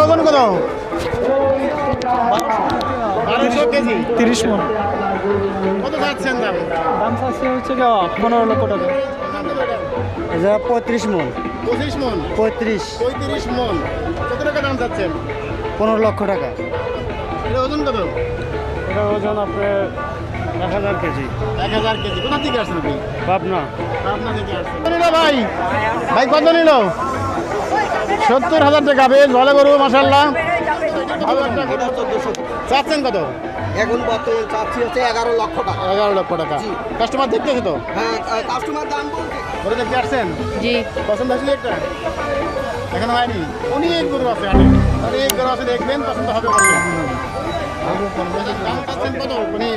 ওজন কত? 1200 কেজি, 30 মন। কত যাচ্ছেন দাম? দাম চাচ্ছে হচ্ছে 15 লক্ষ টাকা। এটা 35 মন। 25 মন, 35 মন, কত টাকা দাম যাচ্ছেন? 15 লক্ষ টাকা। এটা ওজন কত? এটা ওজন আপনার 1000 কেজি। 1000 কেজি। কোথা থেকে আসছেন আপনি? পাবনা। পাবনা থেকে আসছেন। কত নিল ভাই? ভাই কত নিল? 70,000 টাকা। বেশ ভালো গরু মাশাআল্লাহ। চাচ্ছেন কত? এখন বর্তমান চাচ্ছি হচ্ছে 11 লক্ষ টাকা। 11 লক্ষ টাকা। কাস্টমার দেখতেছে তো? হ্যাঁ, কাস্টমার দাম বলছে। গরু দেখতে আসছেন? জি। পছন্দ হয়েছিল একটা? এখনো হয়নি? অনেক গরু আছে, অনেক গরু আছে, দেখবেন পছন্দ হবে বলবেন। দাম চাচ্ছেন কত? মানে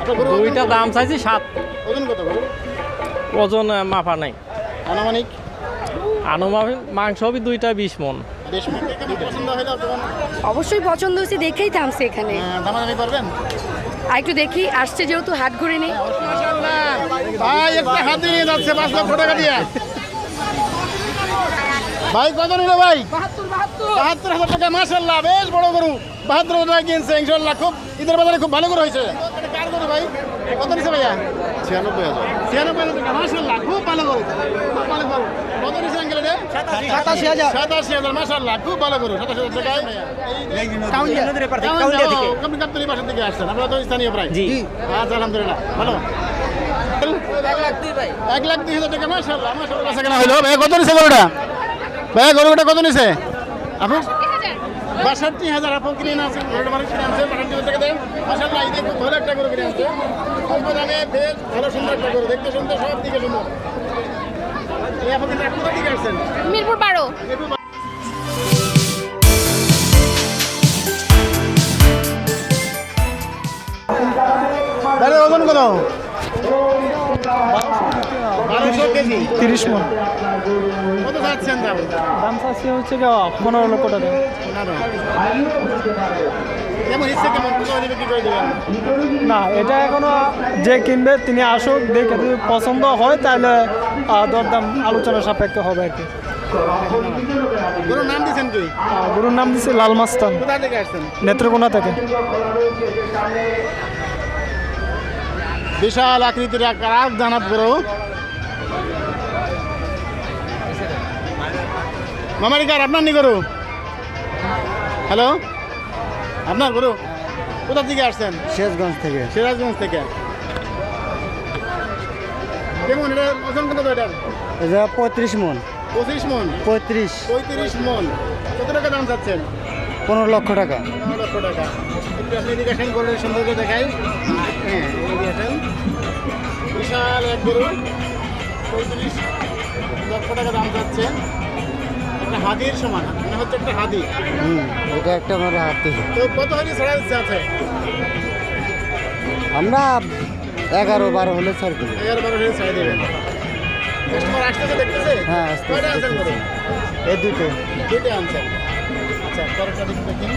আপনার গরু দুইটা দাম চাইছি 7। ওজন কত গরু? ওজন মাপা নাই। আনুমানিক আনুমানিক মাংস হবে দুইটা 20 মন। বেশ পছন্দ হলে তখন অবশ্যই পছন্দ হয়েছে দেখেই থামছে এখানে। দামাদামি করবেন। আর একটু দেখি, আসছে যেহেতু হাট ঘুরে নেই। ভাই একটা হাতে নিয়ে যাচ্ছে 5 লক্ষ টাকা দিয়ে। ভাই কত নিল ভাই? 72,000 টাকা। মাশাআল্লাহ, বেশ বড় গরু। 72,000 টাকা কিনছে ইনশাআল্লাহ। খুব ঈদের বাজারে খুব ভালো গরু হয়েছে। কার গরু ভাই? কত নিছে ভাইয়া? 96,000। 96,000 টাকা। মাশাআল্লাহ, খুব ভালো গরু, খুব ভালো গরু। কত নিছে আঙ্কেল এটা? 87,000। 87,000। মাশাআল্লাহ, খুব ভালো গরু। 87,000 টাকায় কাউন্ডিয়া থেকে। আপনি কাপ্তানি পাশের দিকে আসছেন, আপনারা তো স্থানীয় প্রায়। জি। আচ্ছা, আলহামদুলিল্লাহ ভালো। 1,02,000 টাকা। মাশাআল্লাহ, মাশাআল্লাহ। কাছে কেনা হলো। ভাই কত নিছে গরুটা? ভাই গরুটা কত নিছে আপু? 62,000। আপু কিনে না আছে গরুটা, মানে কিনে আনছে 62,000 টাকা দেন। মাশাআল্লাহ, এই দেখুন ভালো একটা গরু কিনে আনছে। অল্প দামে বেশ ভালো সুন্দর একটা গরু, দেখতে সুন্দর, সব দিকে সুন্দর। এই আপু কিন্তু কোথা থেকে আসছেন? মিরপুর 12। দাদা ওজন কত? 1200 কেজি, 30 মন। কত যাচ্ছেন দাম? দাম চাচ্ছে হচ্ছে 15 লক্ষ টাকা। কেমন ইচ্ছে, কেমন কত হলে বিক্রি করে দেবেন? না, এটা এখনো যে কিনবে তিনি আসুক, দেখে যদি পছন্দ হয় তাহলে দরদাম আলোচনা সাপেক্ষে হবে আর কি। গরুর নাম দিচ্ছেন কি? গরুর নাম দিচ্ছে লাল মাস্তান, কোথা থেকে আসছেন? নেত্রকোনা থেকে। বিশাল আকৃতির এক রাগ দানাত গরু। মামারিকার আপনার নি গরু? হ্যালো, আপনার গরু? কোথা থেকে আসছেন? শেষগঞ্জ থেকে। সিরাজগঞ্জ থেকে। কেমন এটা ওজন কত এটার? এটা 35 মন। 25 মন, 35 মন। কত টাকা দাম চাচ্ছেন? 15 লক্ষ টাকা। 15 লক্ষ টাকা। একটু আপনি এদিকে আসেন, গরুর সৌন্দর্য দেখাই। হ্যাঁ, এদিকে আসেন। বিশাল এক গরু, 35 লক্ষ টাকা দাম চাচ্ছে। একটা হাতির সমান, মানে হচ্ছে একটা হাতি। এটা একটা আমার হাতে। তো কত হলে ছাড়ার ইচ্ছা আছে? আমরা 11-12 হলে ছাড় দেবো। 11-12 হলে ছাড়া দেবেন। কাস্টমার আসতেছে, দেখতেছে? হ্যাঁ, আসতেছে, কয়টা আনছেন গরু? এই দুটো। দুইটা আনছেন। আচ্ছা, পরেরটা দেখুন।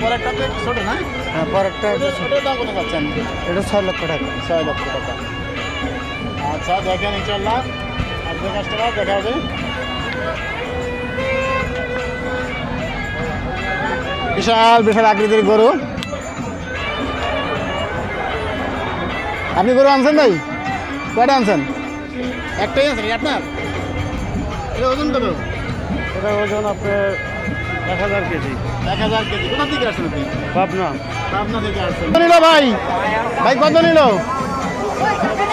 পরেরটাতে ছোট না? হ্যাঁ, পরেরটা ছোটোর দাম কত পাচ্ছেন? এটা 6 লক্ষ টাকা। 6 লক্ষ টাকা। আচ্ছা, দেখেন ইনশাল্লাহ আসবে কাস্টমার, দেখা হবে। বিশাল বিশাল আকৃতির গরু। আপনি গরু আনছেন ভাই? কয়টা আনছেন? একটাই আনছেন আপনার? এটা ওজন কত? এটা ওজন আপনার 1000 কেজি। 1000 কেজি। কোথা থেকে আসছেন আপনি? পাবনা। পাবনা থেকে আসছেন। কত নিল ভাই? ভাই কত নিল?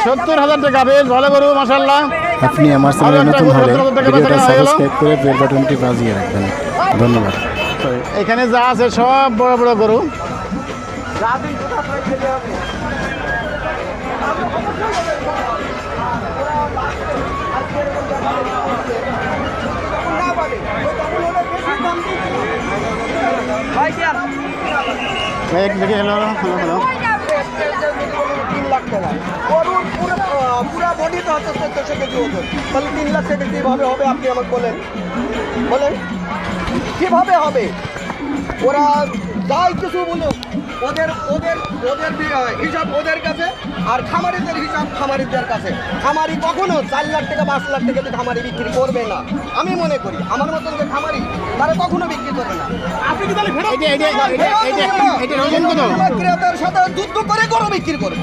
70,000 টাকা। বেশ ভালো গরু মাশাআল্লাহ। আপনি আমার চ্যানেলে নতুন হলে ভিডিওটা সাবস্ক্রাইব করে বেল বাটনটি বাজিয়ে রাখবেন। ধন্যবাদ। এখানে যা আছে সব বড় বড় গরু। দেখি, হ্যালো হ্যালো হ্যালো। 3 লাখ টাকা। গরুর পুরো বডি তো হচ্ছে 1400 কেজি ওজন। তাহলে 3 লাখ টাকা কিভাবে হবে আপনি আমাকে বলেন? কিভাবে হবে? ওরা যাই কিছু বলুক, ওদের ওদের ওদের হিসাব ওদের কাছে, আর খামারিদের হিসাব খামারিদের কাছে। খামারি কখনো 4 লাখ টাকা 5 লাখ টাকাতে খামারি বিক্রি করবে না, আমি মনে করি। আমার মতন যে খামারি তারা কখনো বিক্রি করবে না। এটার ওজন কত? ক্রেতার সাথে যুদ্ধ করে গরু বিক্রি করবো,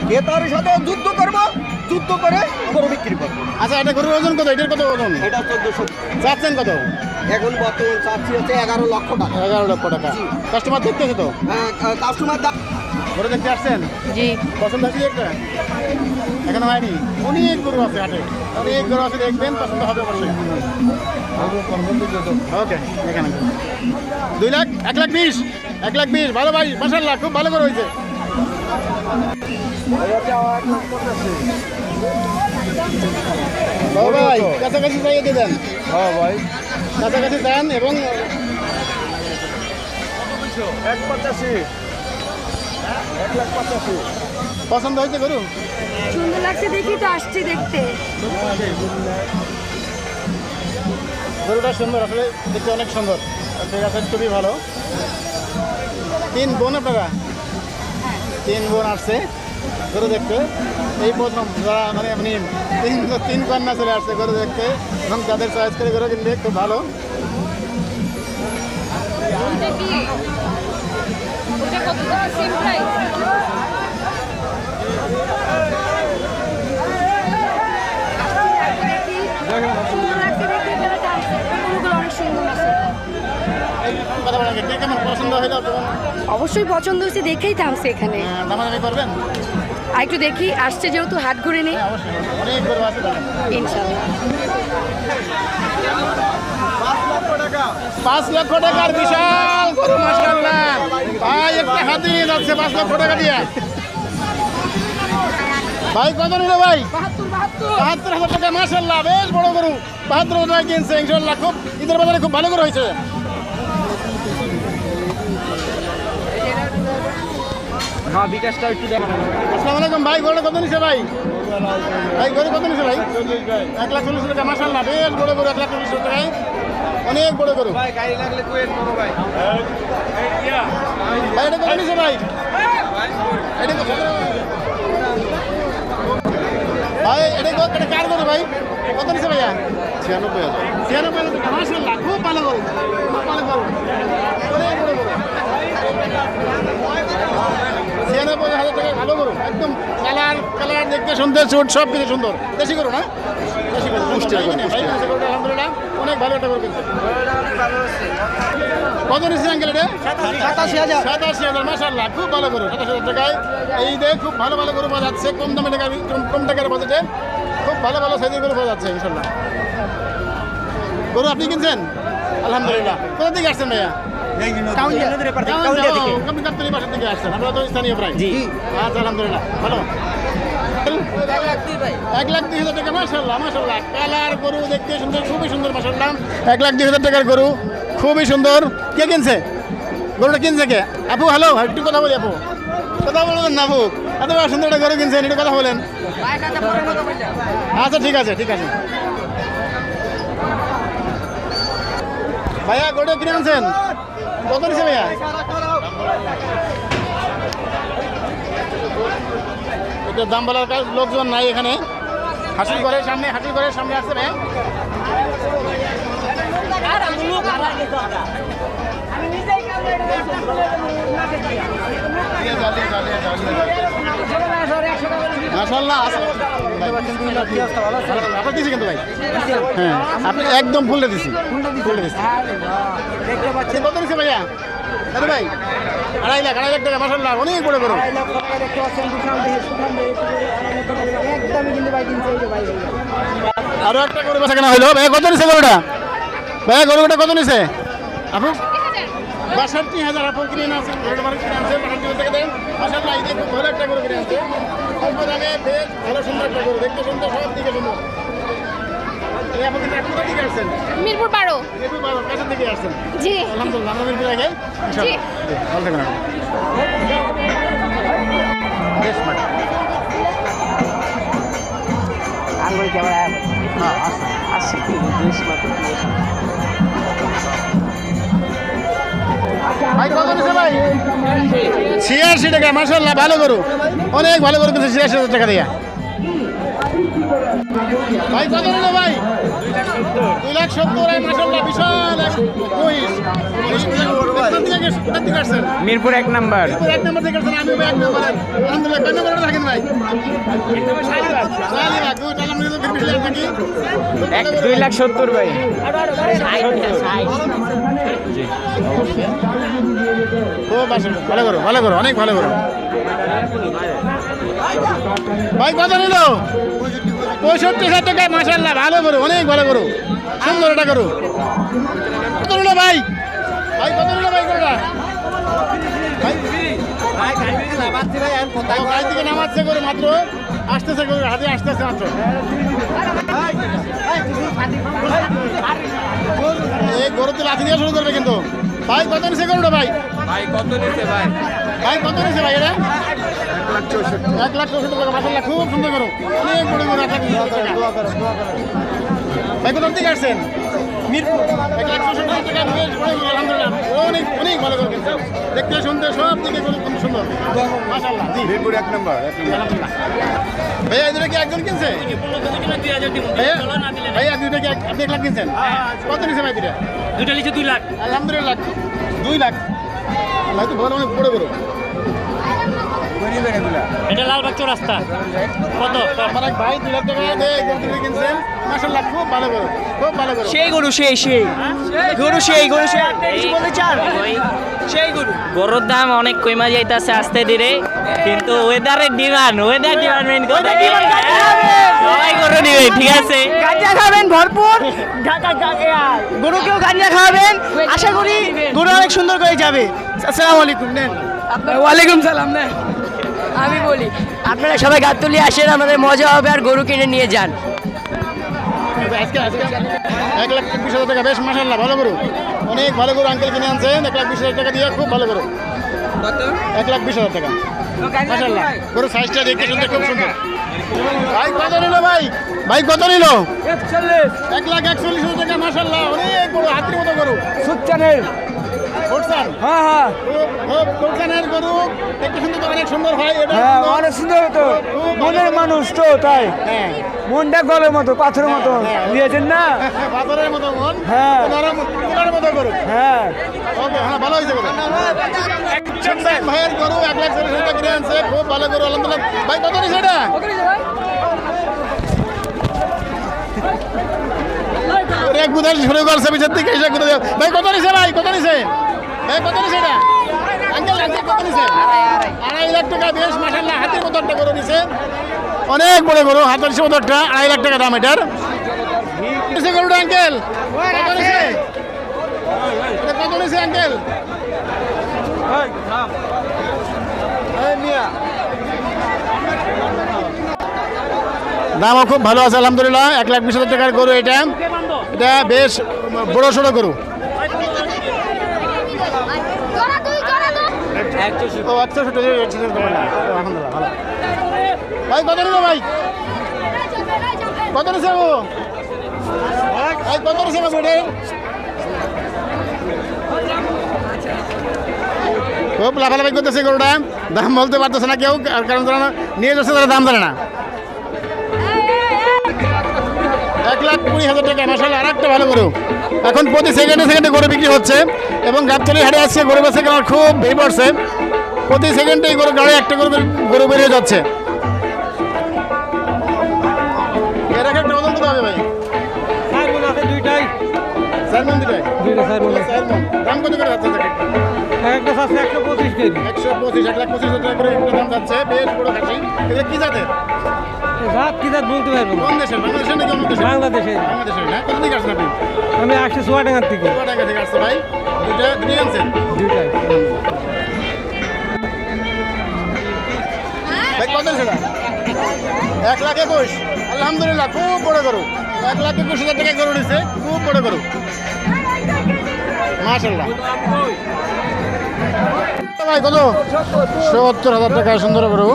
ক্রেতার সাথে যুদ্ধ করবো, যুদ্ধ করে গরু বিক্রি করবো। আচ্ছা, এটা গরুর ওজন কত? এটার কত ওজন? এটা 1400। চাচ্ছেন কত? এখন বর্তমান চাচ্ছি হচ্ছে 11 লক্ষ টাকা। 11 লক্ষ টাকা। কাস্টমার দেখতেছে তো? হ্যাঁ, কাস্টমার গরু দেখতে আসছেন? জি। পছন্দ হয়েছে একটা? এখনো হয়নি? অনেক গরু আছে হাটে, অনেক গরু আছে, দেখবেন পছন্দ হবে অবশ্যই। ওকে, এখানে 2 লাখ, 1,20,000, 1,20,000, ভালো ভাই, মাশাআল্লাহ, খুব ভালো গরু হয়েছে। বাবা ভাই, কাছাকাছি চাইয়ে দিয়ে দেন। হ্যাঁ ভাই, কাছাকাছি দেন এবং 185, 185। পছন্দ হয়েছে গরু? সুন্দর লাগছে দেখি তো আসছি দেখতে। গরুটা সুন্দর, আসলে দেখতে অনেক সুন্দর। ঠিক আছে, খুবই ভালো। 3 বোন আপনারা? 3 বোন আসছে গরু দেখতে। এই প্রথম যারা মানে আপনি 3 কন্যা চলে আসছে গরু দেখতে, এবং তাদের চয়েস করে গরু কিনতে খুব ভালো। সুন্দর লাগছে দেখি এখানে টানছে। গরুগুলো অনেক সুন্দর আছে। কথা বলেন, কে কেমন পছন্দ হইলো? অবশ্যই পছন্দ হয়েছে দেখেই থামছে এখানে। দামাদামি করবেন? আর একটু দেখি, আসছে যেহেতু হাট ঘুরে নেই। হ্যাঁ, অবশ্যই, অনেক গরু আছে। ইনশাল্লাহ। 5 লক্ষ টাকার বিশাল গরু, মাশাআল্লাহ ভাই, একটা হাতি নিয়ে যাচ্ছে 5 লক্ষ টাকা দিয়ে। ভাই কত নিল ভাই? 72,000 টাকা, মাশাআল্লাহ, বেশ বড় গরু। 72,000 টাকা কিনছে, ইনশাআল্লাহ খুব ঈদের বাজারে খুব ভালো গরু হয়েছে। হ্যাঁ, বিকাশটা একটু দেখ। আসসালামু আলাইকুম ভাই, গরুটা কত নিছে ভাই? ভাই গরু কত নিছে ভাই? 1,40,000 টাকা, মাশাআল্লাহ, বেশ বড় গরু। 1,40,000 টাকায় অনেক বড় গরু। ভাই গাড়ি লাগলে কুয়েট করো ভাই। ভাই এটা কত নিছে ভাই? এটা কত? ভাই এটা কার গরু ভাই? কত নিছে ভাইয়া? 96,000। 96,000 টাকা, মাশাআল্লাহ, খুব ভালো গরু, খুব ভালো গরু, অনেক বড় গরু। 96,000 টাকা, ভালো গরু, একদম কালার দেখতে সুন্দর, চুট সব কিছু সুন্দর। দেশি গরু না? দেশি গরু, আলহামদুলিল্লাহ, অনেক ভালো একটা গরু কিনছে। কত নিচ্ছে আঙ্কেল এটা? 87,000। 87,000, মাশাআল্লাহ, খুব ভালো গরু। 87,000 টাকায় এই দেখ খুব ভালো ভালো গরু পাওয়া যাচ্ছে, কম দামে টাকা, কম টাকার বাজেটে খুব ভালো ভালো সাইজের গরু পাওয়া যাচ্ছে ইনশাল্লাহ। গরু আপনি কিনছেন? আলহামদুলিল্লাহ। কোথা থেকে আসছেন ভাইয়া? কাপ্তানি বাসার থেকে আসছেন, আপনারা তো স্থানীয় প্রায়। আচ্ছা, আলহামদুলিল্লাহ, ভালো। 1,02,000 টাকা, মাশাআল্লাহ, মাশাআল্লাহ, কালার গরু, দেখতে সুন্দর, খুবই সুন্দর, মাশাআল্লাহ। 1,02,000 টাকার গরু, খুবই সুন্দর। কে কিনছে গরুটা? কিনছে কে? আপু হ্যালো, একটু কথা বলি। আপু কথা বলবেন না? আপু এত বড় সুন্দর একটা গরু কিনছেন, একটু কথা বলেন। আচ্ছা, ঠিক আছে, ঠিক আছে। ভাইয়া গরুটা কিনে আনছেন? কত নিচ্ছে ভাইয়া? এটা দাম বলার লোকজন নাই এখানে। হাসিল করে সামনে, হাসিল করে সামনে আসছে ভাইয়া। মাশাআল্লাহ, আপনার দিছি কিন্তু ভাই। হ্যাঁ, আপনি একদম ফুলটা দিছি, ফুলটা দিছি। কত দিচ্ছে ভাইয়া? আরে ভাই 2,50,000 টাকা, মাশাআল্লাহ, অনেক বড় বড়। আরো একটা গরু বেচা কেনা হইলো। ভাইয়া কত নিছে গরুটা? ভাইয়া গরুটা কত নিছে আপু? 62,000 আপু কিনে আনছেন, গরুটা মানে কিনে আনছেন 62,000 টাকা দেন। মাশাআল্লাহ, এই দেখুন ভালো একটা গরু কিনে আনছে, অল্প দামে বেশ ভালো সুন্দর একটা গরু, দেখতে সুন্দর, সব দিকে সুন্দর। এই আপু কিন্তু কোথা থেকে আসছেন? মিরপুর 12। মিরপুর 12 কাছের থেকে আসছেন? জি। আলহামদুলিল্লাহ, আমরা মিরপুর আগে ইনশাআল্লাহ। ভালো থাকবেন। বেশ ভালো। আঙ্গুল ক্যামেরা আসছে। ভাই কত নিছে ভাই? 86 টাকা মাশাআল্লাহ, ভালো গরু, অনেক ভালো গরু কিনছে 86,000 টাকা দিয়ে। ভাই কত নিল ভাই? 2,70,000 মাশাআল্লাহ, বিশাল এক মহিষ। কোথা থেকে আসছেন? মিরপুর 1 নাম্বার। মিরপুর 1 নম্বর থেকে আসছেন, আমিও ভাই 1 নম্বর। আলহামদুলিল্লাহ, কয় নম্বরে থাকেন ভাই? শালিবাগ, গুড, আলহামদুলিল্লাহ, বিশাল থাকি। 2,70,000 ভাই। খুব ভালো করো, ভালো করো, অনেক ভালো করো। ভাই কত নিল? 65,000 টাকা মাশাআল্লাহ, ভালো করো, অনেক ভালো করো, সুন্দর এটা করো। কত নিল ভাই? ভাই কত নিল ভাই গরুটা? গাড়ি থেকে নামাচ্ছে করে মাত্র, আসতেছে করে হাতে আসতেছে মাত্র। এই গরু তো লাঠি দিয়ে শুরু করবে কিন্তু। ভাই কত নিছে গরুটা ভাই? ভাই কত নিছে ভাই? ভাই কত নিছে ভাই এটা? 1,64,000 টাকা মাশাআল্লাহ, খুব সুন্দর গরু, অনেক বড় গরু। 1,64,000 টাকা। ভাই কোথা থেকে আসছেন? মিরপুর। 1,64,000 টাকা বেশ বড় গরু, আলহামদুলিল্লাহ, অনেক অনেক ভালো গরু কিনছে। দেখতে শুনতে সব দিকে গরু খুব সুন্দর মাশাআল্লাহ। জি মিরপুর 1 নম্বর। আলহামদুলিল্লাহ। ভাইয়া এই দুটো কি একজন কিনছে? ভাইয়া ভাইয়া দুটো কি আপনি 1 লাখ কিনছেন? কত নিছে ভাই দুটা? দুটো লিচে 2 লাখ। আলহামদুলিল্লাহ, 2 লাখ। ভাই তো বড়, অনেক বড় গরু। এটা লালবাগ চৌরাস্তা। কত? আমার এক ভাই 2 লাখ টাকা দিয়ে গরু কিনছেন, মাশাআল্লাহ, খুব ভালো গরু, খুব ভালো গরু। সেই গরু, সেই গরু, কিছু বলতে চান? সেই গরুর দাম অনেক কমে যাইতেছে আস্তে ধীরে, কিন্তু ওয়েদারের ডিমান্ড মেন কথা। সবাই গরু নিবে, ঠিক আছে? গাঁজা খাবেন ভরপুর, গরুকেও গাঁজা খাওয়াবেন, আশা করি গরু অনেক সুন্দর করে যাবে। আসসালামু আলাইকুম। নেন। ওয়ালাইকুম সালাম। না আমি বলি, আপনারা সবাই গাবতলী আসেন, আমাদের মজা হবে, আর গরু কিনে নিয়ে যান। আজকে 1,20,000 টাকা, বেশ মাশাআল্লাহ, ভালো গরু, অনেক ভালো গরু আঙ্কেল কিনে আনছেন 1,20,000 টাকা দিয়ে, খুব ভালো গরু। 1,20,000 টাকা মাশাআল্লাহ, গরু সাইজটা দেখতে শুনতে খুব সুন্দর। ভাই কত নিল ভাই? ভাই কত নিল? 1,41,000 টাকা মাশাআল্লাহ, অনেক বড়, হাতির মতো গরু। সুচ্চানের। কোটসান? হ্যাঁ কোটসানের গরু দেখতে শুনতে তো অনেক সুন্দর হয়। এটা অনেক সুন্দর হতো, মনের মানুষ তো, তাই হ্যাঁ, মনটা গলের মতো, পাথরের মতো দিয়েছেন না। পাথরের মতো মন, হ্যাঁ। নরম তুলার মতো গরু। হ্যাঁ, ওকে, হ্যাঁ, ভালো হয়েছে গরু। ভাইয়ের গরু 1,40,000 টাকা কিনে আনছে, খুব ভালো গরু, আলহামদুলিল্লাহ। ভাই কত নিছে এটা? এক বুধার শুরু করছে পিছের থেকে এসে ঘুরে যাও। ভাই কত নিছে? ভাই কত নিছে? ভাই কত নিছে এটা? আঙ্কেল কত নিছে? 2.5 লাখ টাকা, বেশ মাশাআল্লাহ, হাতির মতো একটা গরু নিছে, অনেক বড় গরু, হাতের মতো একটা, 2.5 লাখ টাকা দাম এটার। নিছে গরুটা আঙ্কেল? কত নিছে? এটা কত নিছে আঙ্কেল? দামও খুব ভালো আছে আলহামদুলিল্লাহ। 1,20,000 টাকার গরু এটা, এটা বেশ বড় সড়ো গরু। ও আচ্ছা, আলহামদুলিল্লাহ, ভালো। ভাই কত নিল ভাই? কত নিছে ও? ভাই কত নিছে বাবু এটা? খুব লাফালাফি করতেছে গরুটা, দাম বলতে পারতেছে না কেউ, কারণ তারা নিয়ে যাচ্ছে, তারা দাম জানে না। 1,20,000 টাকা মাশাআল্লাহ, আর একটা ভালো গরু। এখন প্রতি সেকেন্ডে গরু বিক্রি হচ্ছে, এবং গাবতলী হাটে আজকে গরু বেচা কেনার খুব ভিড় পড়ছে। প্রতি সেকেন্ডেই গরু গাড়ি একটা গরু বেরিয়ে যাচ্ছে। এর একটা ওজন কত হবে ভাই? 4 মণ আছে, দুইটাই। 4 মণ দুইটাই? দুইটা 4 মণ। 4 মণ। দাম কত করে যাচ্ছে? একটা আছে 125 কেজি। 125, 1,25,000 টাকা করে একটা দাম যাচ্ছে, বেশ বড় খাসি। এটা কি জাতের? জাত কি জাত বলতে পারবো না। কোন দেশের? বাংলাদেশের নাকি অন্য দেশের? বাংলাদেশের। বাংলাদেশের না? কোথা থেকে আসছেন আপনি? আমি আসছি চুয়াডাঙ্গা থেকে। চুয়াডাঙ্গা থেকে আসছে ভাই। দুটোই আনছেন? দুইটাই। ভাই কত সেটা? 1,21,000, আলহামদুলিল্লাহ, খুব বড় গরু। 1,21,000 টাকা গরু নিছে, খুব বড় গরু মাশাআল্লাহ। ভাই কত? 70,000 টাকা, সুন্দর গরু।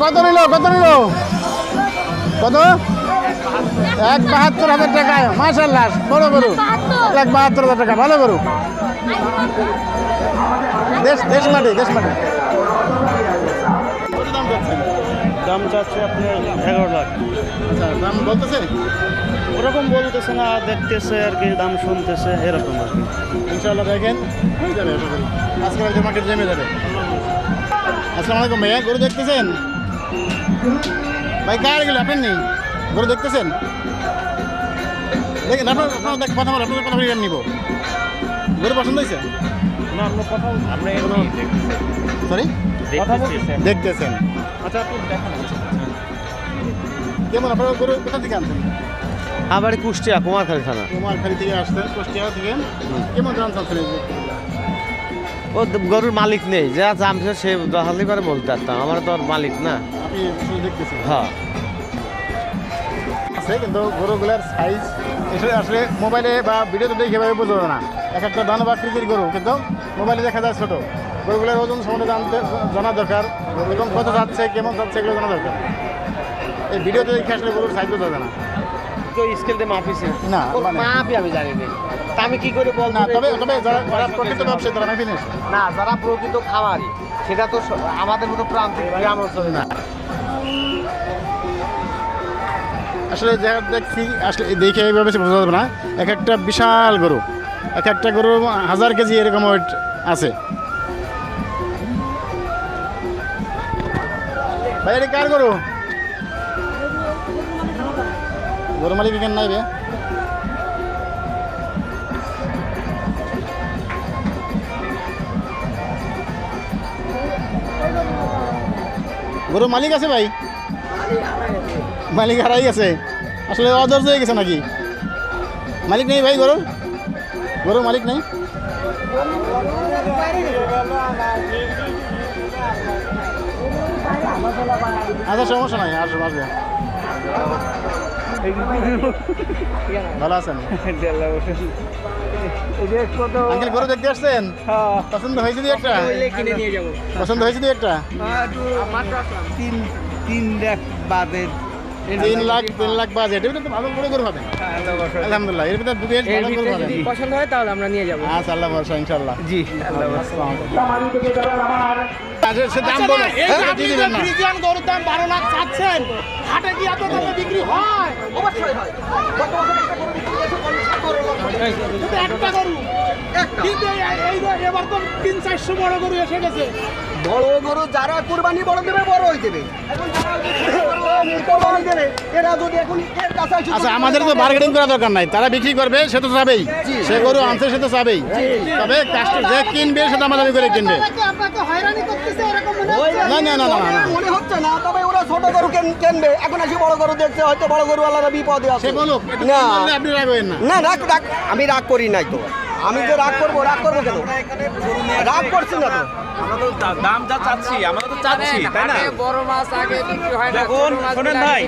কত নিল? কত? 1,72,000 টাকায় মাশাআল্লাহ বড় গরু 1,72,000 টাকা ভালো গরু দেশ মাটি কত দাম যাচ্ছে দাম যাচ্ছে আপনার 11 লাখ। আচ্ছা দাম বলতেছে ওরকম বলতেছে না, দেখতেছে আর কি, দাম শুনতেছে এরকম আর কি। ইনশাআল্লাহ দেখেন হয়ে যাবে আশা করি আজকে হয়তো মার্কেট জমে যাবে। আসসালামু আলাইকুম ভাইয়া গরু দেখতেছেন ভাই কার গেল আপনি নেই গরু দেখতেছেন দেখেন আপনার কথা বলে আপনাদের কথা বলে নিব গরু পছন্দ হয়েছে না আমরা কথা আমরা সরি দেখতেছেন আচ্ছা আপনি দেখান। কেমন আপনার গরু কোথা থেকে আনছেন আবার কুষ্টিয়া কুমারখালী থানা। কুমারখালী থেকে আসছেন কুষ্টিয়া থেকে কেমন দাম চাচ্ছেন এই যে? ও গরুর মালিক নেই, যা জামছে সে দহালি করে বলতে পারতাম, আমার তো আর মালিক না। আপনি শুধু দেখতেছেন হ্যাঁ আছে কিন্তু গরুগুলার সাইজ এসে আসলে মোবাইলে বা ভিডিওতে দেখে ভাবে বোঝা যায় না এক একটা দান বা আকৃতির গরু কিন্তু মোবাইলে দেখা যায় ছোটো গরুগুলার ওজন সম্বন্ধে জানা দরকার এবং কত যাচ্ছে কেমন যাচ্ছে এগুলো জানা দরকার এই ভিডিওতে দেখে আসলে গরুর সাইজ বোঝা যায় না কেউ স্কেল দিয়ে মাপিছে না মানে মাপি আমি জানি না, তা আমি কি করে বলবো? না তবে তবে যারা প্রকৃত ব্যবসায়ী তারা না ফিনিশ না, যারা প্রকৃত খামারি সেটা তো আমাদের মতো প্রান্তিক গ্রাম অঞ্চলে না। আসলে যা দেখছি আসলে দেখে এইভাবে বোঝা যাবে না এক একটা বিশাল গরু এক একটা গরু 1000 কেজি এরকম ওয়েট আছে ভাই এটা কার গরু গরু মালিক এখানে নাই বে গরু মালিক আছে ভাই মালিক হারাই গেছে আসলে অধৈর্য হয়ে গেছে নাকি মালিক নেই ভাই গরুর মালিক নেই আচ্ছা সমস্যা নাই আর আসবে ভালো আছেন আঙ্কেল গরু দেখতে আসছেন পছন্দ হয়েছে দুই একটা পছন্দ হয়েছে দুই একটা 3 লাখ বাজেট এটা তো ভালো বড় গরু হবে আলহামদুলিল্লাহ এর ভিতরে বেশ ভালো গরু হবে পছন্দ হয় তাহলে আমরা নিয়ে যাবো। আচ্ছা আল্লাহ ভরসা ইনশাআল্লাহ জি আল্লাহ আচ্ছা সে দাম বলো আপনি যে ফ্রিজিয়ান গরুর দাম 12 লাখ চাচ্ছেন, হাটে কি এত দামে বিক্রি হয়? অবশ্যই হয় গত বছর একটা গরু কিন্তু এবার তো 300-400 বড় গরু এসে গেছে। বড় গরু যারা কুরবানি বড় দেবে বড়ই দেবে এখন যারা কুরবানি দেবে এরা যদি এখন এর কাছে আসে আচ্ছা আমাদের তো বার্গেনিং করা দরকার নাই তারা বিক্রি করবে সে তো যাবেই সে গরু আনছে সে তো যাবেই তবে কাস্টমার যে কিনবে সে দামাদামি করে কিনবে আপনাকে হয়রানি করতেছে এরকম মনে হচ্ছে না না না না না মনে হচ্ছে না, তবে ওরা ছোট গরু কিনবে এখন আসি বড় গরু দেখছে হয়তো বড় গরু আলাদা বিপদে আছে। সে বলুক একটু না। কম বললে আপনি রাখবেন না না রাগ আমি রাগ করি নাই তো, আমি যে রাগ করবো কেন? রাগ করছি না তো। দাম যা চাচ্ছি আমরা তো চাচ্ছি তাই না বড় মাছ আগে বিক্রি হয় না দেখুন শোনেন ভাই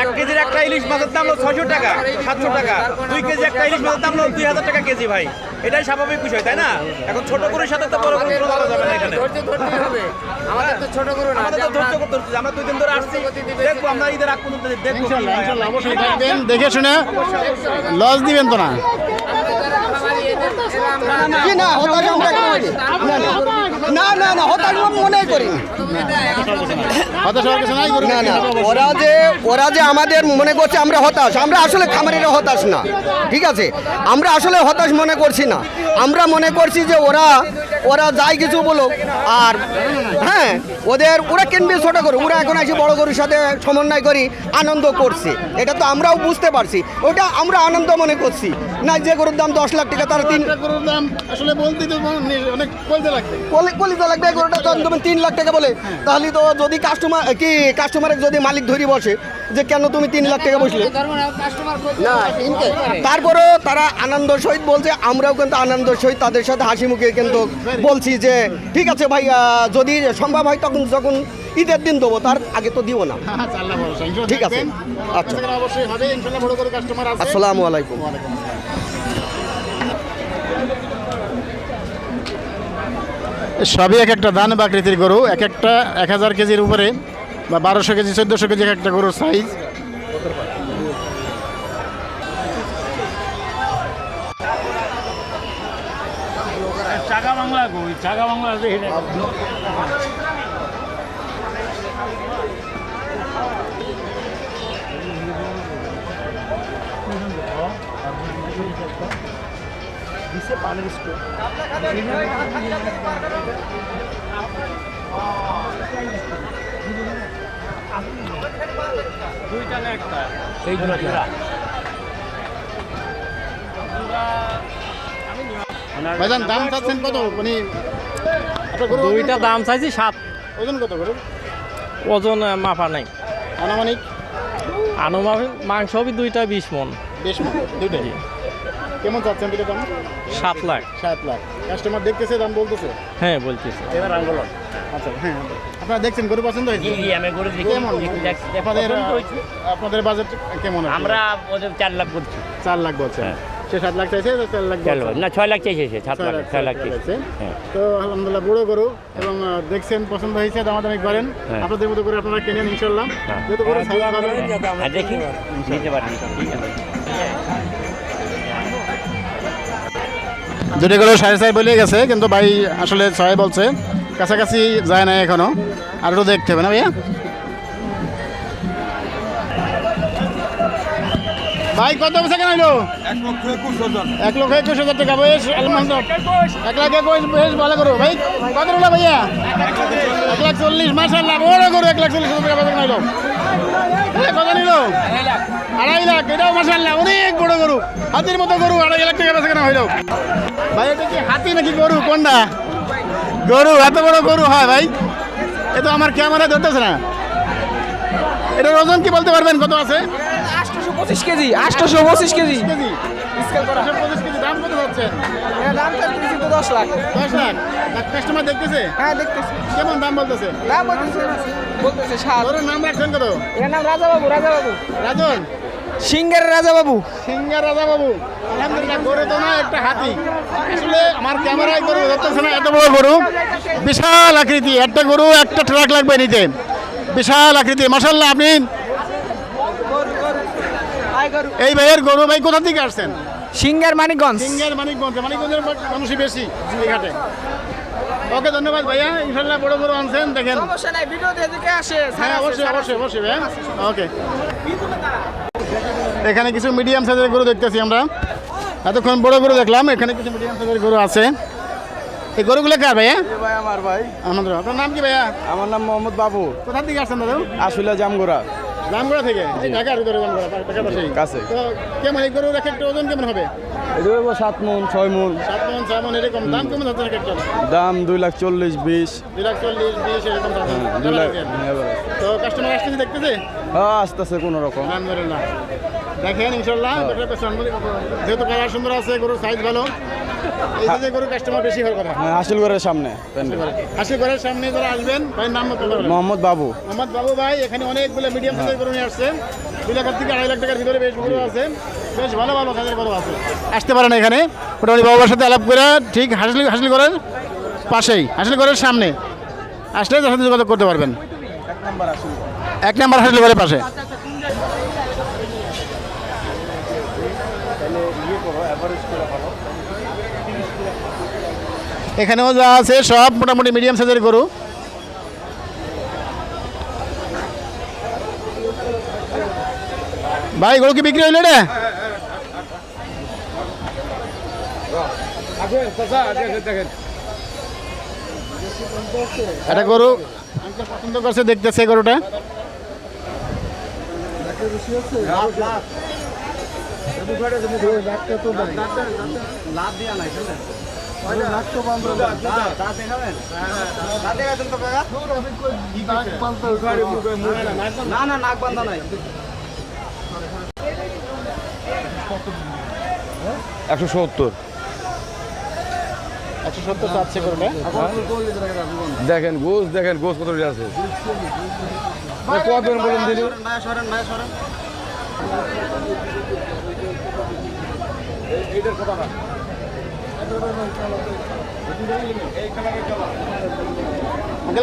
1 কেজির একটা ইলিশ মাছের দাম হলো 600 টাকা 700 টাকা 2 কেজি একটা ইলিশ মাছের দাম হলো 2000 টাকা কেজি ভাই, এটাই স্বাভাবিক বিষয় তাই না? এখন ছোট গরুর সাথে তো বড় গরু তুলনা করা যাবে না এখানে। আমাদের তো ছোট করো না আমাদের তো ধৈর্য করতে হচ্ছে, আমরা 2 দিন ধরে আসছি দেখবো আমরা ঈদের আগ পর্যন্ত দেখবো কি ইনশাআল্লাহ হয়। ইনশাআল্লাহ অবশ্যই দেখবেন দেখে শুনে লস দিবেন তো না জি না হতাশ আমরা করি না, হতাশ আমি মনে করি হতাশ হওয়ার কিছু নাই গরু না ওরা যে আমাদের মনে করছে আমরা হতাশ, আমরা আসলে খামারিরা হতাশ না, ঠিক আছে? আমরা আসলে হতাশ মনে করছি না, আমরা মনে করছি যে ওরা যাই কিছু বলুক আর হ্যাঁ ওরা কিনবে ছোট গরু, ওরা এখন এসে বড় গরুর সাথে সমন্বয় করি আনন্দ করছে, এটা তো আমরাও বুঝতে পারছি, ওটা আমরা আনন্দ মনে করছি না। যে গরুর দাম 10 লাখ টাকা তারা একটা গরুর দাম আসলে বলতে তো অনেক বলতে লাগবে কলিজা লাগবে, এই গরুটা তো তুমি 3 লাখ টাকা বলে, তাহলে তো যদি কাস্টমারের যদি মালিক ধরি বসে যে কেন তুমি 3 লাখ টাকা বসলে না, তারপরেও তারা আনন্দ সহিত বলছে, আমরাও কিন্তু আনন্দ সহিত তাদের সাথে হাসি মুখে কিন্তু বলছি যে ঠিক আছে ভাই যদি সম্ভব হয় তখন যখন ঈদের দিন দেবো তার আগে তো দিব না। আচ্ছা আল্লাহ ভরসা ইনশাআল্লাহ ঠিক আছে, দেখবেন। আচ্ছা। আজকে অবশ্যই হবে ইনশাআল্লাহ বড় করে কাস্টমার আছে আসসালামু আলাইকুম। ওয়ালাইকুম আসসালাম। সবই এক একটা দান বাকৃতির গরু এক একটা 1000 কেজির উপরে বা 1200 কেজি 1400 কেজি এক একটা গরুর সাইজ চাকা বাংলা কই চাকা বাংলা ভাইজান দাম চাচ্ছেন কত মানে দুইটা দাম চাইছি 7। ওজন কত করে ওজন মাপা নাই, আনুমানিক আনুমানিক মাংস হবে দুইটা 20 মন। বেশ দুইটাই কেমন চাচ্ছেন দুটো দাম 7 লাখ। 7 লাখ কাস্টমার দেখতেছে দাম বলতেছে হ্যাঁ বলতেছে। এবার আঙ্গুল আচ্ছা হ্যাঁ আপনারা দেখছেন গরু পছন্দ হয়েছে আমি গরু কেমন আপনাদের বাজেট কেমন আমরা 4 লাখ বলছি। 4 লাখ বলছে সে 7 লাখ চাইছে 4 লাখ না 6 লাখ চাইছে, 7 লাখ 6 লাখ চাইছে। তো আলহামদুলিল্লাহ বড় গরু এবং দেখছেন পছন্দ হয়েছে দামাদামি করেন আপনাদের মতো করে আপনারা কিনেন ইনশাল্লাহ যেহেতু গরু সাইজ ভালো দেখি নিতে পারি। দুটো গরু 6.5 বলে গেছে কিন্তু ভাই আসলে 6 বলছে, কাছাকাছি যায় না এখনো, আরও দেখতে হবে না ভাইয়া। ভাই কত বেচা কেন হইলো? 1,21,000 টাকা বয়স আলহামদুলিল্লাহ 1,21,000 বেশ ভালো করো ভাই। কত হলো ভাইয়া? 1,40,000 মাশাআল্লাহ বড় গরু 1,40,000 টাকা বেচা কেন হইলো? কত নিল? 2.5 লাখ। এটাও মাশাআল্লাহ অনেক বড় গরু, হাতির মতো গরু 2.5 লাখ টাকা বেচা কেন হইলো? ভাই এটা কি হাতি নাকি গরু কোনটা? গরু, এত বড় গরু হয় ভাই? এ তো আমার ক্যামেরা ধরতেছে না। এটার ওজন কি বলতে পারবেন কত আছে? 825 কেজি 825 কেজি কেজি স্কেল করা 25 কেজি। দাম কত হচ্ছে? এর দাম তো 10 লাখ। 10 লাখ। কাস্টমার দেখতেছে? হ্যাঁ দেখতেছি। কেমন দাম বলতেছে? দাম বলতেছে 7। ওর নাম রাখছেন কত? এর নাম রাজা বাবু। রাজন সিঙ্গার রাজা বাবু। সিঙ্গার রাজা বাবু। আলহামদুলিল্লাহ গরু তো না একটা হাতি। আসলে আমার ক্যামেরায় গরু ধরতেছে না, এত বড় গরু বিশাল আকৃতি। একটা গরু একটা ট্রাক লাগবে নিতে, বিশাল আকৃতি মাশাআল্লাহ। আপনি এই ভাইয়ের গরু ভাই কোথা থেকে আসছেন? সিঙ্গার মানিকগঞ্জ। সিঙ্গার মানিকগঞ্জের মানুষই বেশি এই ঘাটে। ওকে ধন্যবাদ ভাইয়া, ইনশাল্লাহ বড় গরু আনছেন দেখেন। সমস্যা নাই, ভিডিও দেখে আসে। হ্যাঁ অবশ্যই ভাইয়া। ওকে এখানে কিছু মিডিয়াম সাইজের গরু দেখতেছি আমরা, এতক্ষণ বড় গরু দেখলাম, এখানে কিছু মিডিয়াম সাইজের গরু আছে। এই গরুগুলো কার ভাইয়া? ভাই আমার ভাই। আমাদের আপনার নাম কি ভাইয়া? আমার নাম মোহাম্মদ বাবু। কোথা থেকে আসছেন দাদু? আসলে জামগোড়া। জামগোড়া থেকে? এই ঢাকার ভিতরে জামগোড়া পাশাপাশি কাছে। তো কেমন এই গরুর এক একটা ওজন কেমন হবে? এটা 7 মন 6 মন। 7 মন 6 মন এরকম। দাম কেমন হচ্ছে এক একটা? দাম 2,40,000 20। 2,40,000 20 এরকম দাম। 2 লাখ। তো কাস্টমার আসতেছে দেখতেছে? হ্যাঁ আসতেছে কোনো রকম। আলহামদুলিল্লাহ দেখেন ইনশাল্লাহ যেহেতু কালার সুন্দর আছে, গরুর সাইজ ভালো, এই যে গরু কাস্টমার বেশি হওয়ার কথা। হাসিলগড়ের সামনে। হাসিলগড়ের সামনে যারা আসবেন ভাই নাম বলতে পারবেন? মোহাম্মদ বাবু। মোহাম্মদ বাবু ভাই এখানে অনেকগুলো মিডিয়াম সাইজের গরু নিয়ে আসছেন। 2 লাখ থেকে 2.5 লাখ টাকার ভিতরে বেশ গরু আছে, বেশ ভালো ভালো সাইজের গরু আছে। আসতে পারেন এখানে মোটামুটি বাবার সাথে আলাপ করে ঠিক হাসিলগড়ের পাশেই, হাসিলগড়ের সামনে আসলে তার সাথে যোগাযোগ করতে পারবেন। 1 নাম্বার হাসিলগড়ের পাশে। এখানেও যা আছে সব মোটামুটি মিডিয়াম সাইজের গরু। ভাই গরু কি বিক্রি হইলো রে? এটা গরু পছন্দ করছে, দেখতেছে গরুটা। না নাক বান্ধা নাই। 170। 170 চাচ্ছে গরুটা। দেখেন গোস কত আছে। কত বলেন দিদি? এইটার কথা না।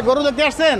গরু দেখতে আসছেন?